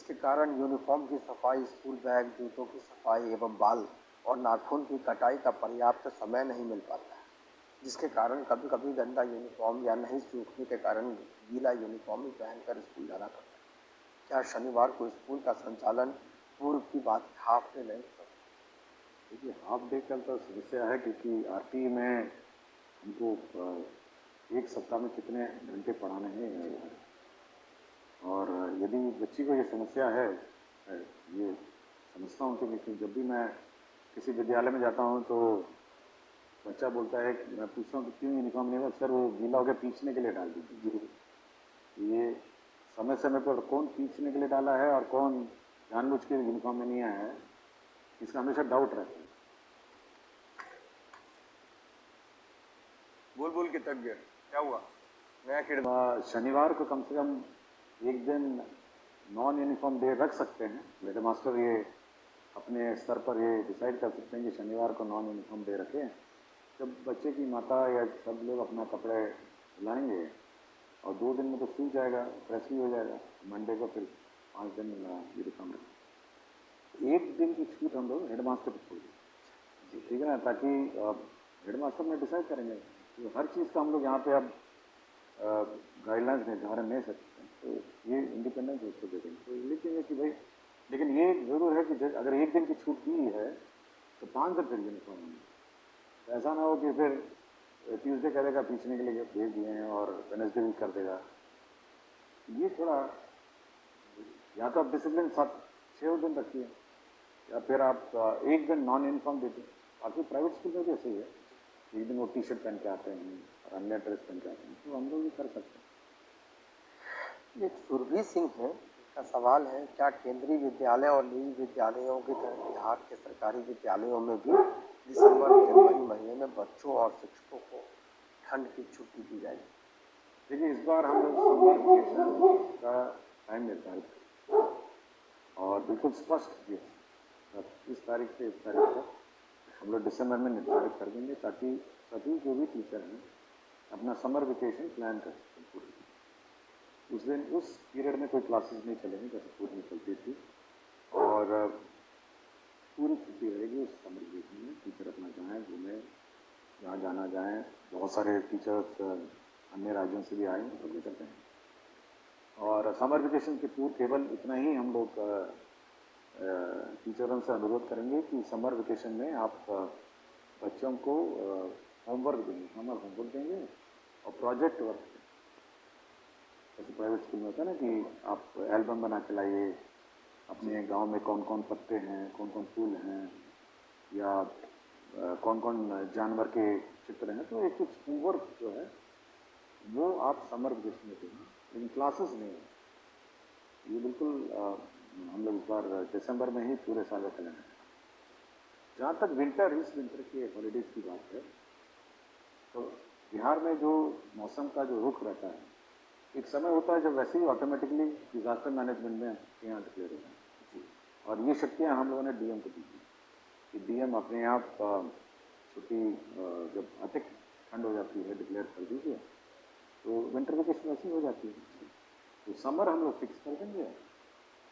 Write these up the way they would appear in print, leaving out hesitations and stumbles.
जिसके कारण यूनिफॉर्म की सफाई, स्कूल बैग, जूतों की सफाई एवं बाल और नाखून की कटाई का पर्याप्त समय नहीं मिल पाता है, जिसके कारण कभी कभी गंदा यूनिफॉर्म या नहीं सूखने के कारण गीला यूनिफॉर्म ही पहनकर स्कूल जाना पड़ता है। क्या शनिवार को स्कूल का संचालन पूर्व की बात हाफ डे नहीं हो सकता? देखिए, हाफ डे का तो समस्या है क्योंकि आरटी में हमको एक सप्ताह में कितने घंटे पढ़ाने हैं, और यदि बच्ची को ये समस्या है, ये समझता हूँ क्योंकि जब भी मैं किसी विद्यालय में जाता हूँ तो बच्चा बोलता है, मैं पूछता हूँ कि क्यों यूनिफॉर्म नहीं है, सर वो गीला होकर पीछने के लिए डाल दीजिए। ये समय समय पर कौन पीछने के लिए डाला है और कौन जानबूझ के यूनिफॉर्म में नहीं आया है, इसका हमेशा डाउट रहता है। बोल बोल के थक गया, क्या हुआ? नया किरदार शनिवार को कम से कम एक दिन नॉन यूनिफॉर्म डे रख सकते हैं। हेड मास्टर ये अपने स्तर पर ये डिसाइड कर सकते हैं कि शनिवार को नॉन यूनिफॉर्म डे रखें। जब बच्चे की माता या सब लोग अपना कपड़े लाएंगे और 2 दिन में तो सूख जाएगा, फ्रेश भी हो जाएगा, मंडे को फिर 5 दिन यूनिफॉर्म रखें। एक दिन की छूट हम लोग हेड मास्टर को छोड़ दें, ठीक है ना, ताकि हेड मास्टर में डिसाइड करेंगे। तो हर चीज़ का हम लोग यहाँ पे अब गाइडलाइंस निर्धारण नहीं सकते हैं, तो ये इंडिपेंडेंस उसको दे देंगे। तो लेकिन है कि भाई, लेकिन ये जरूर है कि अगर एक दिन की छूट दी है तो 5 दिन फिर यूनिफॉर्म होंगे। ऐसा ना हो कि फिर ट्यूसडे करेगा पीछने के लिए भेज दिए हैं और वेडनेसडे भी कर देगा। ये थोड़ा, या तो आप डिसिप्लिन 6 दिन रखिए या फिर आप एक दिन नॉन यूनिफॉर्म देते हैं। बाकी प्राइवेट स्कूल में भी ऐसे ही है, एक दिन वो टी शर्ट पहन के आते हैं और अन्य ड्रेस पहन के आते हैं, तो हम लोग भी कर सकते हैं। एक सुरभि सिंह है का सवाल है, क्या केंद्रीय विद्यालय और निजी विद्यालयों की तरह बिहार के सरकारी विद्यालयों में भी दिसंबर जनवरी महीने में बच्चों और शिक्षकों को ठंड की छुट्टी दी जाएगी? देखिए, इस बार हम लोग समर वेकेशन का टाइम निर्धारित करें और बिल्कुल स्पष्ट किए इस तारीख से इस तारीख तक हम लोग दिसंबर में निर्धारित कर देंगे, ताकि सभी जो भी टीचर हैं अपना समर वेकेशन प्लान कर सकें। उस दिन उस पीरियड में कोई क्लासेस नहीं चलेंगी जैसे पूरी चलती थी, और पूरी छुट्टी रहेगी उस समर वेकेशन में। टीचर अपना जाएँ, घूमें, जहाँ जाना जाएँ। बहुत सारे टीचर्स अन्य राज्यों से भी आए हैं, तो लेकर हैं। और समर वेकेशन के पूर्व केवल इतना ही हम लोग टीचरों से अनुरोध करेंगे कि समर वेकेशन में आप बच्चों को होमवर्क देंगे, समर होमवर्क देंगे और प्रोजेक्ट वर्क, जैसे प्राइवेट स्कूल में होता है ना कि आप एल्बम बना के लाइए, अपने गांव में कौन कौन पत्ते हैं, कौन कौन फूल हैं, या कौन कौन जानवर के चित्र हैं, तो एक कुछ होमवर्क जो है वो आप समर वेकेशन में देंगे, लेकिन क्लासेस नहीं है। ये बिल्कुल हम लोग इस बार दिसंबर में ही पूरे साल का प्लान है। जहाँ तक विंटर, इस विंटर के हॉलीडेज की बात है, तो बिहार में जो मौसम का जो रुख रहता है, एक समय होता है जब वैसे ही ऑटोमेटिकली डिजास्टर मैनेजमेंट में यहाँ डिक्लेयर होता है, और ये शक्तियाँ हम लोगों ने डीएम को दी थी कि डीएम अपने आप छुट्टी जब अधिक ठंड हो जाती है डिक्लेयर कर दीजिए, तो विंटर वेकेशन वैसे ही हो जाती है। तो समर हम लोग फिक्स कर देंगे,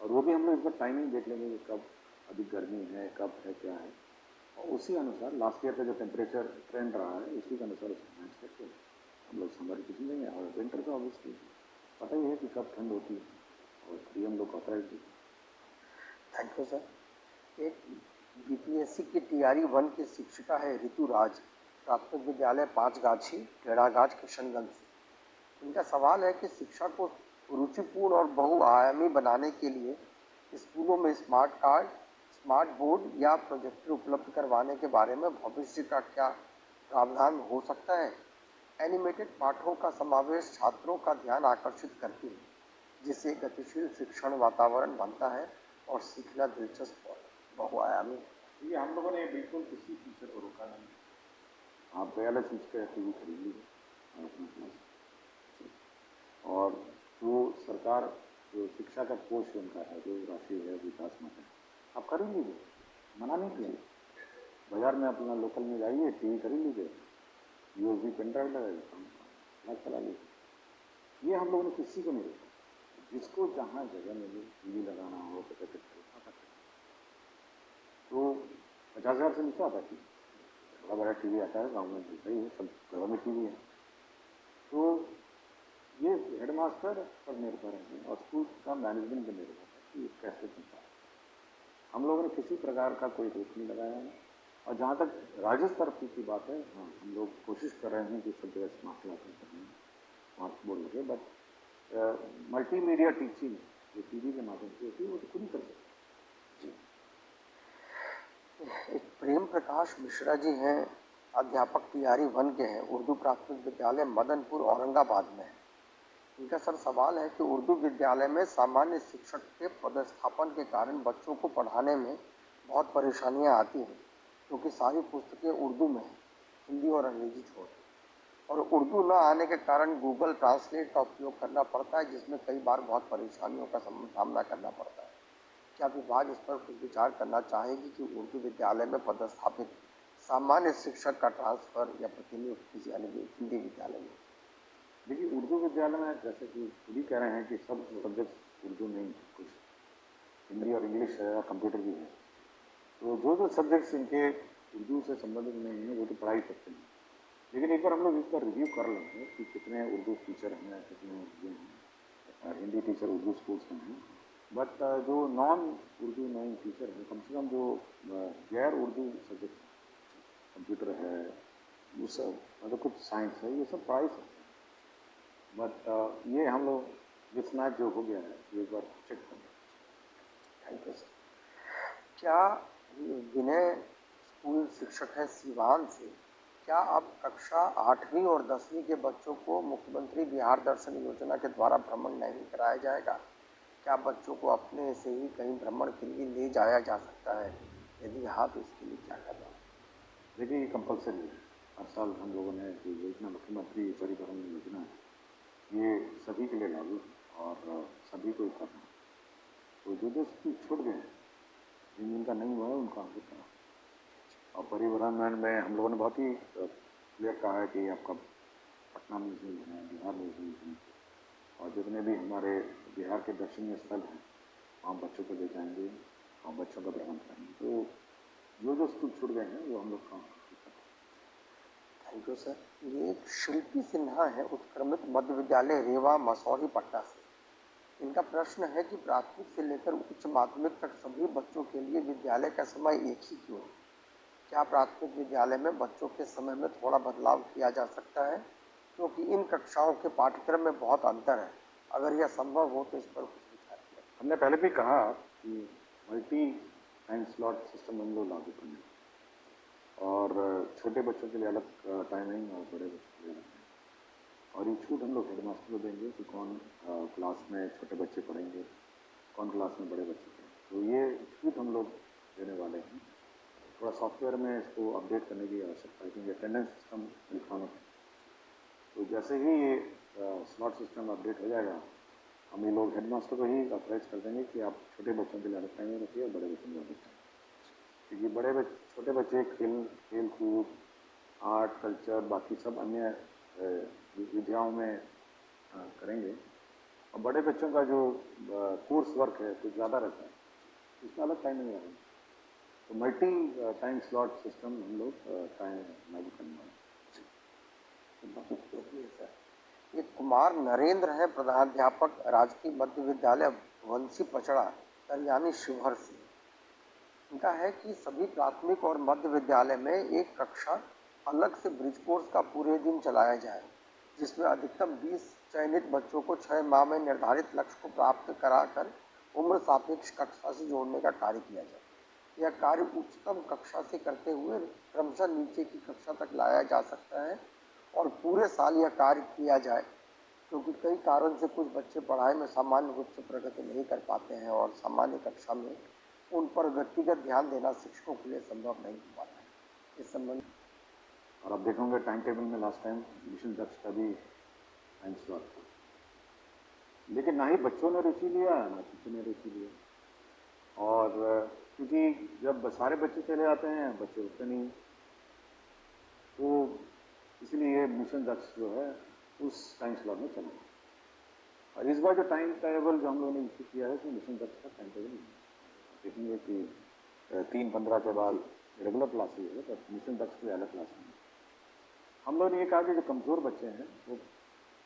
और वो भी हम लोग इस बार टाइमिंग देख लेंगे कि कब अभी गर्मी है, कब है, क्या है, और उसी अनुसार लास्ट ईयर का जो टेम्परेचर ट्रेंड रहा है उसी के अनुसार उसको मैच करके हम लोग समर वेकेशन देंगे। और विंटर का ऑब्वियसली पता ही है कि कब ठंड होती है, और डीएम लोग ऑथराइज भी। Thank you sir. एक बीपीएससी की टीआरई 1 की शिक्षिका है ऋतु राज, प्राथमिक विद्यालय 5 गाछी, टेढ़ागाछ, किशनगंज से। इनका सवाल है कि शिक्षा को रुचिपूर्ण और बहुआयामी बनाने के लिए स्कूलों में स्मार्ट कार्ड, स्मार्ट बोर्ड या प्रोजेक्टर उपलब्ध करवाने के बारे में भविष्य का क्या प्रावधान हो सकता है? एनिमेटेड पाठों का समावेश छात्रों का ध्यान आकर्षित करती है, जिससे गतिशील शिक्षण वातावरण बनता है और सीखना दिलचस्प और बहुआयामी। ये हम लोगों ने बिल्कुल किसी टीचर को रोका नहीं। आप दयालय चीज के टीवी खरीद लीजिए, और जो सरकार जो शिक्षा का कोष उनका है, जो राशि है विकास में है, आप खरीद लीजिए, मना नहीं किया। बाजार में अपना लोकल में जाइए, टीवी खरीद लीजिए, यूएसबी पेन ड्राइव लगाइए, चला लीजिए। ये हम लोगों ने किसी को नहीं रोका। जिसको जहाँ जगह मिले टीवी लगाना हो, 50,000 से नीचे आता है टीवी। बड़ा बड़ा टीवी आता है गाँव में, सही है, सब घरों में टीवी है। तो ये हेडमास्टर पर निर्भर है और स्कूल का मैनेजमेंट पर निर्भर है कि कैसे चलता है। हम लोगों ने किसी प्रकार का कोई रोक नहीं लगाया है। और जहाँ तक राज्य स्तर की बात है, हाँ, हम लोग कोशिश कर रहे हैं कि सब जगह स्मार्ट क्लासेस करें, स्मार्ट बोर्ड लगे, बट मल्टीमीडिया टीचिंग जो टीवी के माध्यम से होती है वो तो खुद ही कर सकते हैं। एक प्रेम प्रकाश मिश्रा जी हैं, अध्यापक तिहारी वन के हैं, उर्दू प्राथमिक विद्यालय मदनपुर औरंगाबाद में है। इनका सर सवाल है कि उर्दू विद्यालय में सामान्य शिक्षक के पदस्थापन के कारण बच्चों को पढ़ाने में बहुत परेशानियां आती हैं, क्योंकि सारी पुस्तकें उर्दू में हैं, हिंदी और अंग्रेजी छोड़, और उर्दू न आने के कारण गूगल ट्रांसलेट का उपयोग करना पड़ता है, जिसमें कई बार बहुत परेशानियों का सामना करना पड़ता है। क्या विभाग इस पर कुछ विचार करना चाहेगी कि उर्दू विद्यालय में पदस्थापित सामान्य शिक्षक का ट्रांसफर या प्रतिनियुक्ति किसी अन्य हिंदी विद्यालय में? देखिए, उर्दू विद्यालय में जैसे कि खुद ही कह रहे हैं कि सब सब्जेक्ट उर्दू नहीं, कुछ हिंदी और इंग्लिश है और कंप्यूटर भी है। तो जो सब्जेक्ट्स इनके उर्दू से संबंधित नहीं है वो तो पढ़ाई सकते हैं, लेकिन एक बार हम लोग इसका रिव्यू कर लेंगे कि कितने उर्दू टीचर हैं, कितने ये हैं, हिंदी टीचर उर्दू स्कूल्स में हैं। बट जो नॉन उर्दू नहीं टीचर हैं, कम से कम जो गैर उर्दू सब्जेक्ट, कंप्यूटर है, वो सब, मतलब कुछ साइंस है, ये सब पढ़ाई सकते हैं। बट ये हम लोग मिसमैच जो हो गया है ये एक बार चेक करें। Thank you sir. क्या विनय स्कूल शिक्षक है सीवान से, क्या अब कक्षा 8वीं और 10वीं के बच्चों को मुख्यमंत्री बिहार दर्शन योजना के द्वारा भ्रमण नहीं कराया जाएगा? क्या बच्चों को अपने से ही कहीं भ्रमण के लिए ले जाया जा सकता है? यदि हाँ, तो इसके लिए क्या करना है? देखिए, ये कंपलसरी है। हर साल हम लोगों ने जो योजना मुख्यमंत्री परिवहन योजना है, ये सभी के लिए लागू और सभी को करना है। तो जो छूट गए हैं, जिनका नहीं हुआ है उनका हम लोग करा। और परिवहन में हम लोगों ने बहुत ही क्लियर कहा है कि आपका पटना म्यूजियम है, बिहार म्यूजियम है, और जितने भी हमारे बिहार के दर्शनीय स्थल हैं वहाँ बच्चों को ले जाएंगे और बच्चों का भ्रमण करेंगे। तो जो स्कूल छूट गए हैं वो हम लोग काम। Thank you sir. ये एक शिल्पी सिन्हा है, उत्क्रमित मध्य विद्यालय रेवा मसौरी पटना से। इनका प्रश्न है कि प्राथमिक से लेकर उच्च माध्यमिक तक सभी बच्चों के लिए विद्यालय का समय एक ही क्यों है? क्या प्राथमिक विद्यालय में बच्चों के समय में थोड़ा बदलाव किया जा सकता है, क्योंकि इन कक्षाओं के पाठ्यक्रम में बहुत अंतर है? अगर यह संभव हो तो इस पर कुछ विचार किया। हमने पहले भी कहा कि मल्टी टाइम स्लॉट सिस्टम हम लोग लागू करेंगे, और छोटे बच्चों के लिए अलग टाइमिंग और बड़े बच्चों के लिए अलग। और ये छूट हम लोग हेडमास्टर को देंगे कि कौन क्लास में छोटे बच्चे पढ़ेंगे, कौन क्लास में बड़े बच्चे पढ़ेंगे। तो ये छूट हम लोग देने वाले हैं। थोड़ा सॉफ्टवेयर में इसको अपडेट करने की आवश्यकता है, क्योंकि अटेंडेंस सिस्टम इलेक्ट्रॉनिक है। तो जैसे ही ये स्लॉट सिस्टम अपडेट हो जाएगा, हम ये लोग हेडमास्टर को ही ऑथराइज कर देंगे कि आप छोटे बच्चों के लिए अलग टाइमिंग रखिए और बड़े बच्चों के लिए अलग टाइमिंग, क्योंकि छोटे बच्चे खेल कूद, आर्ट, कल्चर, बाकी सब अन्य विद्याओं में करेंगे, और बड़े बच्चों का जो कोर्स वर्क है कुछ ज़्यादा रहता है, इसमें अलग टाइमिंग रहेगा। तो मल्टी टाइम स्लॉट सिस्टम हम लोग टाइम लागू करने वाले हैं। एक कुमार नरेंद्र है, प्रधानाध्यापक राजकीय मध्य विद्यालय वंशी पचड़ा कल्याणी शिवहर से। इनका है कि सभी प्राथमिक और मध्य विद्यालय में एक कक्षा अलग से ब्रिज कोर्स का पूरे दिन चलाया जाए, जिसमें अधिकतम 20 चयनित बच्चों को 6 माह में निर्धारित लक्ष्य को प्राप्त कराकर उम्र सापेक्ष कक्षा से जोड़ने का कार्य किया जाए। यह कार्य उच्चतम कक्षा से करते हुए क्रमशः नीचे की कक्षा तक लाया जा सकता है और पूरे साल यह कार्य किया जाए, क्योंकि कई कारण से कुछ बच्चे पढ़ाई में सामान्य रूप से प्रगति नहीं कर पाते हैं और सामान्य कक्षा में उन पर व्यक्तिगत ध्यान देना शिक्षकों के लिए संभव नहीं हो पाता है। इस संबंध और अब देखोगे टाइम टेबल में लास्ट टाइम मिशन दक्ष का भी टाइम स्लॉट था, लेकिन ना ही बच्चों ने रुचि लिया ना टीचर ने रुचि लिया। और क्योंकि जब सारे बच्चे चले जाते हैं, बच्चे उठते नहीं, तो इसलिए मिशन दक्ष जो है उस टाइम स्लॉट में चला। और इस बार जो टाइम टेबल जो हम लोगों ने इश्यू किया है, तो मिशन दक्ष का टाइम टेबल देखेंगे कि 3:15 के बाद रेगुलर क्लासेज है, तो मिशन तक के लिए अलग क्लास है। हम लोगों ने ये कहा कि जो कमज़ोर बच्चे हैं वो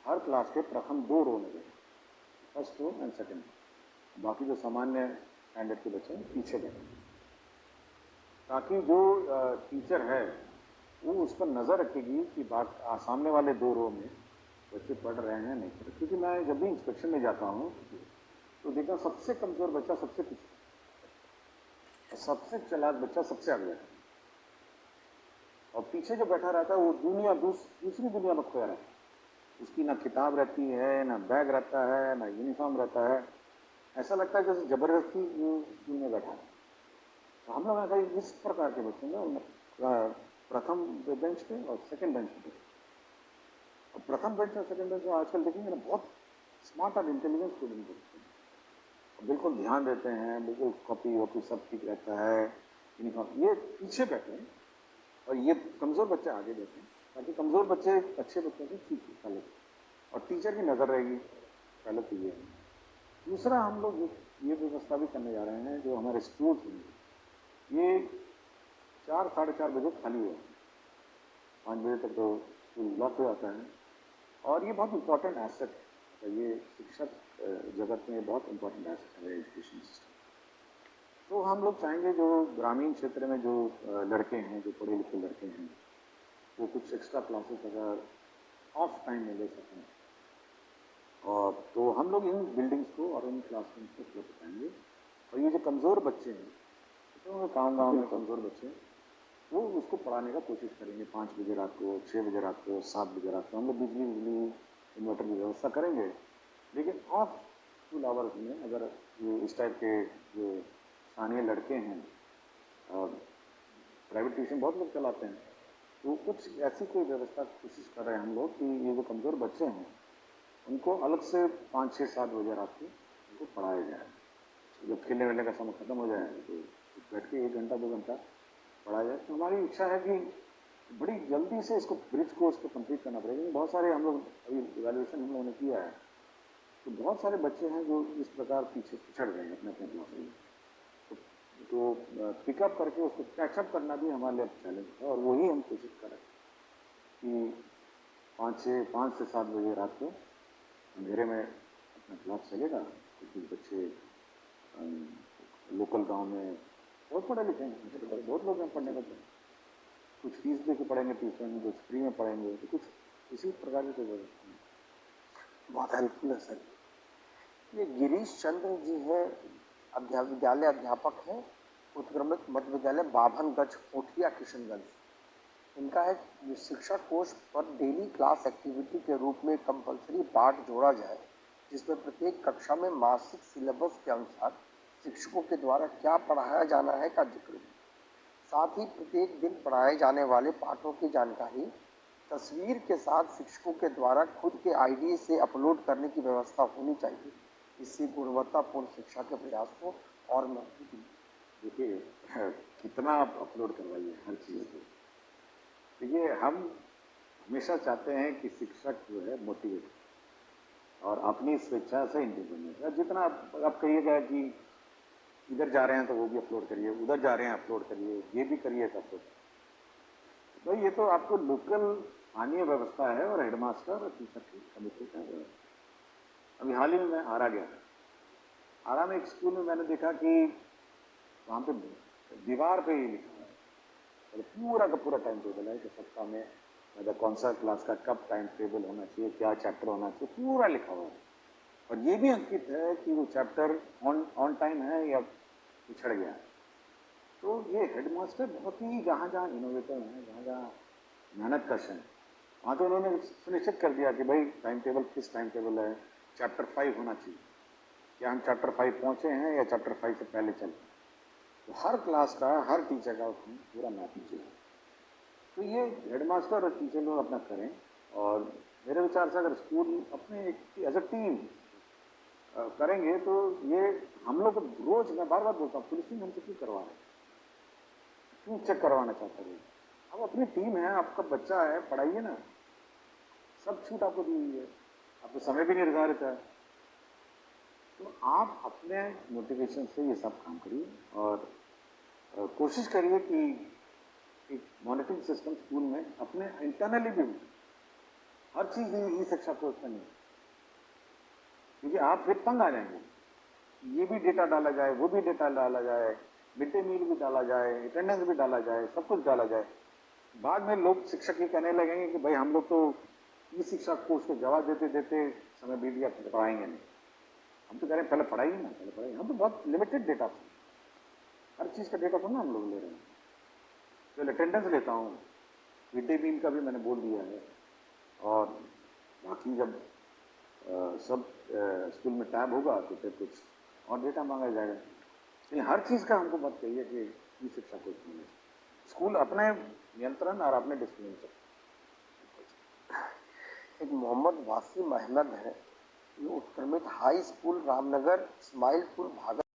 हर क्लास के प्रथम 2 रो में बैठे, फर्स्ट रो एंड सेकेंड, बाकी जो सामान्य स्टैंडर्ड के बच्चे हैं पीछे बैठे, ताकि जो टीचर है वो उस पर नज़र रखेगी कि सामने वाले 2 रो में बच्चे पढ़ रहे हैं नहीं पढ़ रहे। क्योंकि मैं जब भी इंस्पेक्शन में जाता हूँ तो देखा सबसे कमज़ोर बच्चा सबसे पीछे और सबसे चालाक बच्चा सबसे आगे बैठा, और पीछे जो बैठा रहता है वो दूसरी दुनिया में खोया रहता है। उसकी ना किताब रहती है, ना बैग रहता है, ना यूनिफॉर्म रहता है, ऐसा लगता है जैसे जबरदस्ती वो दुनिया बैठा है। तो हम लोग कहा इस प्रकार के बच्चे ना प्रथम बेंच पे और सेकंड बेंच पे, और प्रथम बेंच और सेकंड बेंच में आजकल देखेंगे ना बहुत स्मार्ट और इंटेलिजेंट स्टूडेंट होते हैं, बिल्कुल ध्यान देते हैं, बिल्कुल कॉपी वॉपी सब ठीक रहता है, यूनिफॉर्म। ये पीछे बैठे हैं और ये कमज़ोर बच्चे आगे बैठे हैं, ताकि कमज़ोर बच्चे अच्छे बच्चों से सीखें पहले, और टीचर की नज़र रहेगी पहले तो ये है। दूसरा हम लोग ये व्यवस्था भी करने जा रहे हैं, जो हमारे स्कूल हैं ये 4 साढ़े 4 बजे खाली हुआ, 5 बजे तक तो स्कूल लॉक हो जाता है, और ये बहुत इंपॉर्टेंट एसेट है, ये शिक्षक जगत में बहुत इंपॉर्टेंट एसेट है एजुकेशन सिस्टम। तो हम लोग चाहेंगे जो ग्रामीण क्षेत्र में जो लड़के हैं, जो पढ़े लिखे लड़के हैं, वो कुछ एक्स्ट्रा क्लासेस अगर ऑफ टाइम में ले सकें, और तो हम लोग इन बिल्डिंग्स को और इन क्लासरूम्स को उपलब्ध कराएंगे। और ये जो कमज़ोर बच्चे हैं, तो गाँव में कमज़ोर बच्चे हैं, वो उसको पढ़ाने का कोशिश करेंगे। 5 बजे रात को, 6 बजे रात को, 7 बजे रात को हम लोग बिजली इन्वर्टर की व्यवस्था करेंगे। लेकिन ऑफ स्कूल आवर्स में अगर ये इस टाइप के जो स्थानीय लड़के हैं, प्राइवेट ट्यूशन बहुत लोग चलाते हैं, तो कुछ ऐसी कोई व्यवस्था कोशिश कर रहे हैं हम लोग कि ये जो कमज़ोर बच्चे हैं उनको अलग से 5, 6, 7 बजे रात को उनको पढ़ाया जाए। जब खेलने वेलने का समय ख़त्म हो जाए तो बैठ के 1 घंटा 2 घंटा पढ़ाया जाए। तो हमारी इच्छा है कि बड़ी जल्दी से इसको ब्रिज कोर्स को कंप्लीट करना पड़ेगा। बहुत सारे हम लोग अभी इवैल्यूएशन हम लोगों ने किया है, तो बहुत सारे बच्चे हैं जो इस प्रकार पीछे पिछड़ गए हैं अपने अपने क्लास में, तो पिकअप करके उसको कैचअप करना भी हमारे लिए चैलेंज है, और वही हम कोशिश करें कि 5 से 7 बजे रात को अंधेरे में अपना क्लास चलेगा। कुछ बच्चे लोकल गांव में बहुत पढ़े लिखे हैं, बहुत लोग हैं पढ़ने को, कुछ फीस दे के पढ़ेंगे ट्यूशन, कुछ फ्री में पढ़ेंगे, तो कुछ इसी प्रकार की व्यवस्था है। बहुत हेल्पफुल है सर। ये गिरीश चंद्र जी हैं, विद्यालय अध्यापक हैं, उत्क्रमित मध्य विद्यालय बाभनगंज कोठिया किशनगंज। इनका है कि शिक्षा कोष पर डेली क्लास एक्टिविटी के रूप में कंपलसरी पाठ जोड़ा जाए, जिसमें प्रत्येक कक्षा में मासिक सिलेबस के अनुसार शिक्षकों के द्वारा क्या पढ़ाया जाना है का जिक्र हो। साथ ही प्रत्येक दिन पढ़ाए जाने वाले पाठों की जानकारी तस्वीर के साथ शिक्षकों के द्वारा खुद के आईडी से अपलोड करने की व्यवस्था होनी चाहिए। इससे गुणवत्तापूर्ण शिक्षा के प्रयास को और मजबूती। देखिए कितना आप अपलोड करवाइए हर चीज़ को। देखिए हम हमेशा चाहते हैं कि शिक्षक जो है मोटिवेट और अपनी स्वेच्छा से इंडिपेंडेंट है। जितना आप कहिएगा कि इधर जा रहे हैं तो वो भी अपलोड करिए, उधर जा रहे हैं अपलोड करिए, ये भी करिए अपलोड। तो ये तो आपको लोकल स्थानीय व्यवस्था है और हेडमास्टर और टीचर की कमिटी का व्यवस्था। अभी हाल ही में मैं आरा गया था। आरा में एक स्कूल में मैंने देखा कि वहाँ पे दीवार पे ही लिखा है, तो पूरा का पूरा टाइम टेबल है कि सप्ताह में मतलब कौन सा क्लास का कब टाइम टेबल होना चाहिए, क्या चैप्टर होना चाहिए, पूरा लिखा हुआ है। और ये भी अंकित है कि वो चैप्टर ऑन टाइम है या पिछड़ गया है। तो ये हेडमास्टर बहुत ही जहाँ जहाँ इनोवेटिव हैं, जहाँ जहाँ मेहनत कश हैं, वहाँ तो उन्होंने सुनिश्चित कर दिया कि भाई टाइम टेबल किस टाइम टेबल है, चैप्टर 5 होना चाहिए, क्या हम चैप्टर 5 पहुँचे हैं या चैप्टर 5 से पहले चल। तो हर क्लास का हर टीचर का उसमें पूरा मैपिंग चाहिए। तो ये हेडमास्टर और टीचर लोग अपना करें, और मेरे विचार से अगर स्कूल अपने एज अ टीम करेंगे तो ये हम लोग रोज, मैं बार बार बोलता हूँ, पुलिसिंग हमसे क्यों करवा रहे हैं, क्यों चेक करवाना चाहते हैं? अब अपनी टीम है, आपका बच्चा है, पढ़ाइए ना, सब छूट आपको दी हुई है, आपको समय भी निर्धारित है। तो आप अपने मोटिवेशन से ये सब काम करिए और कोशिश करिए कि एक मॉनिटरिंग सिस्टम स्कूल में अपने इंटरनली भी हर चीज ई शिक्षा कोर्स में नहीं, क्योंकि आप फिर तंग आ जाएंगे। ये भी डेटा डाला जाए, वो भी डेटा डाला जाए, मिड डे मील भी डाला जाए, अटेंडेंस भी डाला जाए, सब कुछ डाला जाए। बाद में लोग शिक्षक ये कहने लगेंगे कि भाई हम लोग तो ई शिक्षा कोर्स को जवाब देते देते समय बीत गया, पढ़ाएंगे नहीं। हम तो कह रहे हैं पहले पढ़ाइए ना, पहले पढ़ाइए। हम तो बहुत लिमिटेड डेटा, हर चीज का डेटा तो ना हम लोग ले रहे हैं। तो अटेंडेंस लेता हूँ, मिड डे मील का भी मैंने बोल दिया है, और बाकी जब सब स्कूल में टैब होगा तो फिर कुछ और डेटा मांगा जाएगा। लेकिन हर चीज़ का हमको मत कहिए कि ई शिक्षा को स्कूल अपने नियंत्रण और अपने डिसिप्लिन से। एक मोहम्मद वासिम अहमद है, ये उत्क्रमित हाई स्कूल रामनगर इस्माइलपुर भागलपुर